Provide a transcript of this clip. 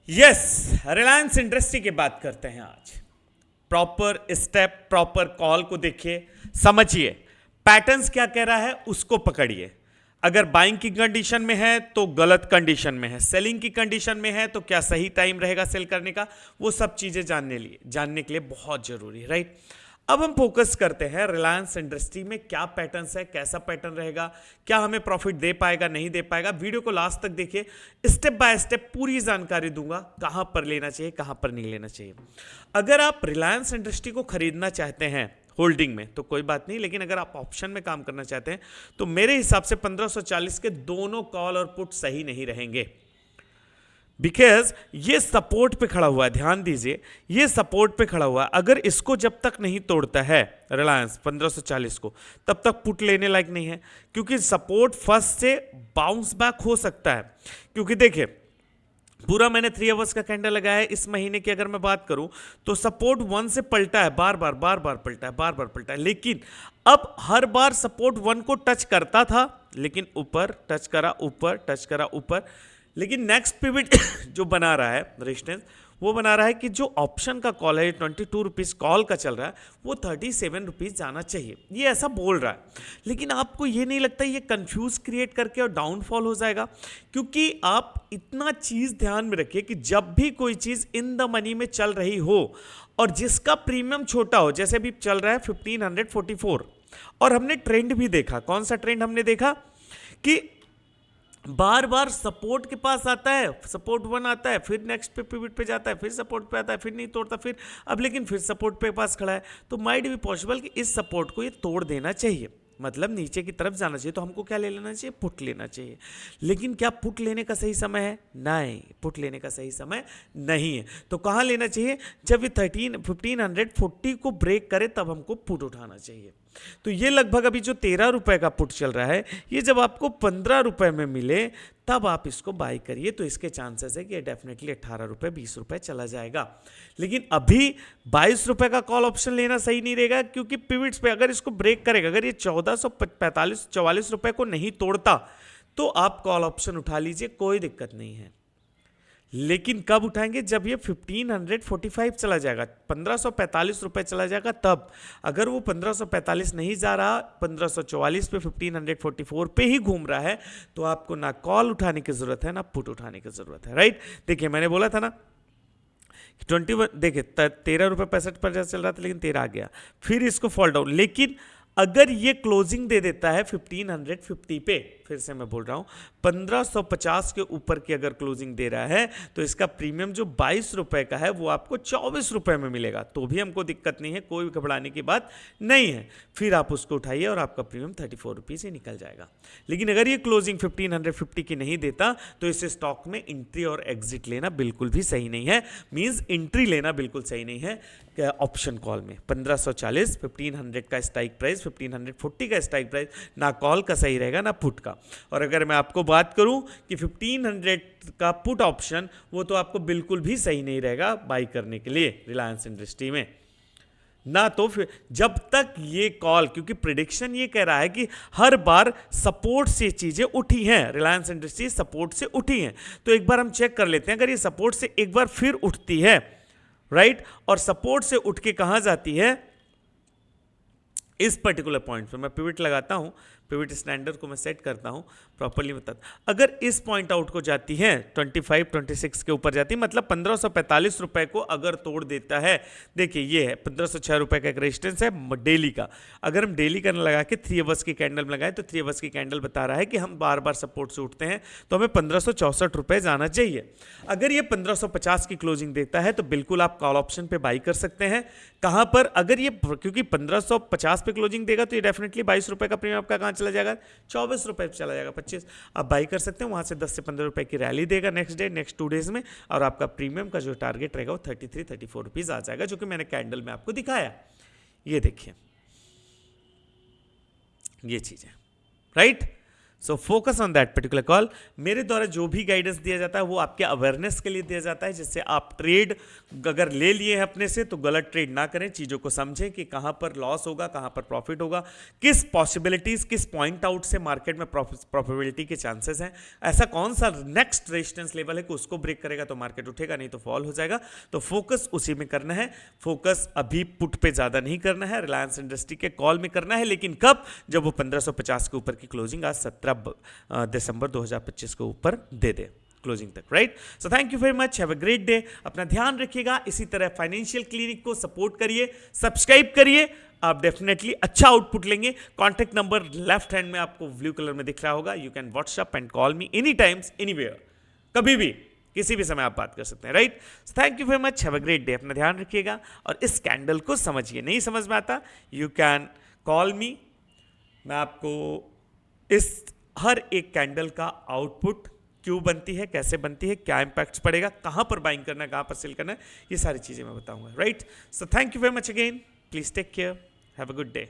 Yes, Reliance industry की बात करते हैं आज। प्रॉपर स्टेप, प्रॉपर कॉल को देखिए, समझिए पैटर्न्स क्या कह रहा है उसको पकड़िए। अगर बाइंग की कंडीशन में है तो गलत कंडीशन में है, सेलिंग की कंडीशन में है तो क्या सही टाइम रहेगा सेल करने का, वो सब चीजें जानने के लिए बहुत जरूरी है, राइट। अब हम फोकस करते हैं रिलायंस इंडस्ट्री में क्या पैटर्न्स है, कैसा पैटर्न रहेगा, क्या हमें प्रॉफिट दे पाएगा नहीं दे पाएगा। वीडियो को लास्ट तक देखिए, स्टेप बाय स्टेप पूरी जानकारी दूंगा, कहां पर लेना चाहिए कहां पर नहीं लेना चाहिए। अगर आप रिलायंस इंडस्ट्री को खरीदना चाहते हैं होल्डिंग में तो कोई बात नहीं, लेकिन अगर आप ऑप्शन में काम करना चाहते हैं तो मेरे हिसाब से 1540 के दोनों कॉल और पुट सही नहीं रहेंगे। बिकॉज ये सपोर्ट पे खड़ा हुआ है, ध्यान दीजिए, ये सपोर्ट पे खड़ा हुआ है। अगर इसको जब तक नहीं तोड़ता है रिलायंस 1540 को, तब तक पुट लेने लायक नहीं है, क्योंकि सपोर्ट फर्स्ट से बाउंस बैक हो सकता है। क्योंकि देखिए, पूरा मैंने 3 आवर्स का कैंडल लगाया है। इस महीने की अगर मैं बात करूं तो सपोर्ट 1 से पलटा है, बार बार पलटा है, बार बार पलटा है, लेकिन अब हर बार सपोर्ट 1 को टच करता था, लेकिन ऊपर टच करा, ऊपर टच करा, ऊपर। लेकिन नेक्स्ट पिवट जो बना रहा है रेजिस्टेंस, वो बना रहा है कि जो ऑप्शन का कॉल है 22 रुपीज़ कॉल का चल रहा है, वो 37 रुपीज़ जाना चाहिए, ये ऐसा बोल रहा है। लेकिन आपको ये नहीं लगता ये कंफ्यूज क्रिएट करके और डाउनफॉल हो जाएगा? क्योंकि आप इतना चीज़ ध्यान में रखिए कि जब भी कोई चीज़ इन द मनी में चल रही हो और जिसका प्रीमियम छोटा हो, जैसे अभी चल रहा है 1544, और हमने ट्रेंड भी देखा, कौन सा ट्रेंड हमने देखा कि बार बार सपोर्ट के पास आता है, सपोर्ट 1 आता है, फिर नेक्स्ट पे पिवट पे जाता है, फिर सपोर्ट पे आता है, फिर नहीं तोड़ता, फिर अब लेकिन फिर सपोर्ट पे पास खड़ा है। तो माइट भी पॉसिबल कि इस सपोर्ट को ये तोड़ देना चाहिए, मतलब नीचे की तरफ जाना चाहिए। तो हमको क्या ले लेना चाहिए? पुट लेना चाहिए। लेकिन क्या पुट लेने का सही समय है? नहीं, पुट लेने का सही समय नहीं है। तो कहाँ लेना चाहिए? जब ये 1540 को ब्रेक करे तब हमको पुट उठाना चाहिए। तो ये लगभग अभी जो 13 रुपए का पुट चल रहा है, ये जब आपको 15 रुपए में मिले तब आप इसको बाय करिए, तो इसके चांसेस है कि ये डेफिनेटली 18 रुपए 20 रुपए चला जाएगा। लेकिन अभी 22 रुपए का कॉल ऑप्शन लेना सही नहीं रहेगा, क्योंकि पिवट्स पे अगर इसको ब्रेक करेगा, अगर ये 1445-44 रुपए को नहीं तोड़ता तो आप कॉल ऑप्शन उठा लीजिए, कोई दिक्कत नहीं है। लेकिन कब उठाएंगे? जब ये 1545 चला जाएगा, 1545 रुपए चला जाएगा तब। अगर वो 1545 नहीं जा रहा, 1544 पे 1544 पे ही घूम रहा है, तो आपको ना कॉल उठाने की जरूरत है ना पुट उठाने की जरूरत है, राइट। देखिए, मैंने बोला था ना 21, देखिए 13 रुपये 65 पैसे चल रहा था, लेकिन 13 आ गया, फिर इसको फॉल डाउन। लेकिन अगर ये क्लोजिंग दे देता है 1550 पे, फिर से मैं बोल रहा हूं 1550 के ऊपर की अगर क्लोजिंग दे रहा है, तो इसका प्रीमियम जो 22 रुपए का है वो आपको 24 रुपए में मिलेगा, तो भी हमको दिक्कत नहीं है, कोई घबराने की बात नहीं है। फिर आप उसको उठाइए और आपका प्रीमियम 34 रुपीज़ ही निकल जाएगा। लेकिन अगर ये क्लोजिंग 1550 की नहीं देता, तो इस स्टॉक में एंट्री और एग्जिट लेना बिल्कुल भी सही नहीं है। मींस एंट्री लेना बिल्कुल सही नहीं है ऑप्शन कॉल में। 1540, 1500 का स्ट्राइक प्राइस, 1540 का स्ट्राइक प्राइस, ना कॉल का सही रहेगा ना पुट का। और अगर मैं आपको बात करूं कि 1500 का पुट ऑप्शन, वो तो आपको बिल्कुल भी सही नहीं रहेगा बाई करने के लिए रिलायंस इंडस्ट्री में ना। तो फिर जब तक ये कॉल, क्योंकि प्रिडिक्शन ये कह रहा है कि हर बार सपोर्ट से चीजें उठी हैं, रिलायंस इंडस्ट्री सपोर्ट से उठी हैं, तो एक बार हम चेक कर लेते हैं। अगर ये सपोर्ट से एक बार फिर उठती है, राइट, और सपोर्ट से उठ के कहां जाती है, इस पर्टिकुलर पॉइंट पे मैं पिवट लगाता हूं, पिवट स्टैंडर्ड को मैं सेट करता हूं प्रॉपर्ली बता। अगर इस पॉइंट आउट को जाती है 25-26 के ऊपर जाती है, मतलब 1545 रुपए को अगर तोड़ देता है, देखिए ये है 1506 रुपए का एक रेजिस्टेंस है डेली का। अगर हम डेली का लगा के 3 आवर्स की कैंडल में लगाए, तो 3 आवर्स की कैंडल बता रहा है कि हम बार बार सपोर्ट से उठते हैं, तो हमें 1564 रुपए जाना चाहिए। अगर ये 1550 की क्लोजिंग देता है तो बिल्कुल आप कॉल ऑप्शन पे बाई कर सकते हैं। कहां पर? अगर ये, क्योंकि 1550 पे क्लोजिंग देगा तो ये डेफिनेटली 22 रुपए का प्रीमियम आपका कहां चला जाएगा? 24 रुपए पे चला जाएगा, 25 आप बाई कर सकते हैं। वहां से 10 से 15 रुपए की रैली देगा नेक्स्ट डे, नेक्स्ट 2 डेज में, और आपका प्रीमियम का जो टारगेट रहेगा वो 33-34 रुपीज आ जाएगा, जो कि मैंने कैंडल में आपको दिखाया। ये देखिए, ये चीज है, right. So focus on that particular call. मेरे द्वारा जो भी गाइडेंस दिया जाता है वो आपके अवेयरनेस के लिए दिया जाता है, जिससे आप ट्रेड अगर ले लिए हैं अपने से तो गलत ट्रेड ना करें, चीज़ों को समझें कि कहाँ पर लॉस होगा, कहाँ पर प्रॉफिट होगा, किस पॉसिबिलिटीज़, किस पॉइंट आउट से मार्केट में प्रॉफिटेबिलिटी के चांसेस हैं, ऐसा कौन सा नेक्स्ट रेजिस्टेंस लेवल है कि उसको ब्रेक करेगा तो मार्केट उठेगा, नहीं तो फॉल हो जाएगा। तो फोकस उसी में करना है। फोकस अभी पुट पे ज़्यादा नहीं करना है, रिलायंस इंडस्ट्री के कॉल में करना है, लेकिन कब? जब वो 1550 के ऊपर की क्लोजिंग आज 17 दिसंबर 2025 के ऊपर दे दे क्लोजिंग तक, right. So thank you very much, have a great day. अपना ध्यान रखिएगा, इसी तरह फाइनेंशियल क्लिनिक को सपोर्ट करिए, सब्सक्राइब करिए, आप डेफिनेटली अच्छा आउटपुट लेंगे। कॉन्टैक्ट नंबर लेफ्ट हैंड में आपको ब्लू कलर में दिख रहा होगा, you can WhatsApp and call me any times anywhere, कभी भी किसी भी समय आप बात कर सकते हैं, right. Thank you very much, have a great day. अपना ध्यान रखिएगा और इस कैंडल को समझिए, नहीं समझ में आता यू कैन कॉल मी, मैं आपको इस हर एक कैंडल का आउटपुट क्यों बनती है, कैसे बनती है, क्या इंपैक्ट पड़ेगा, कहां पर बाइंग करना है, कहां पर सेल करना है, ये सारी चीजें मैं बताऊंगा, right. So thank you very much again, please take care, have a good day.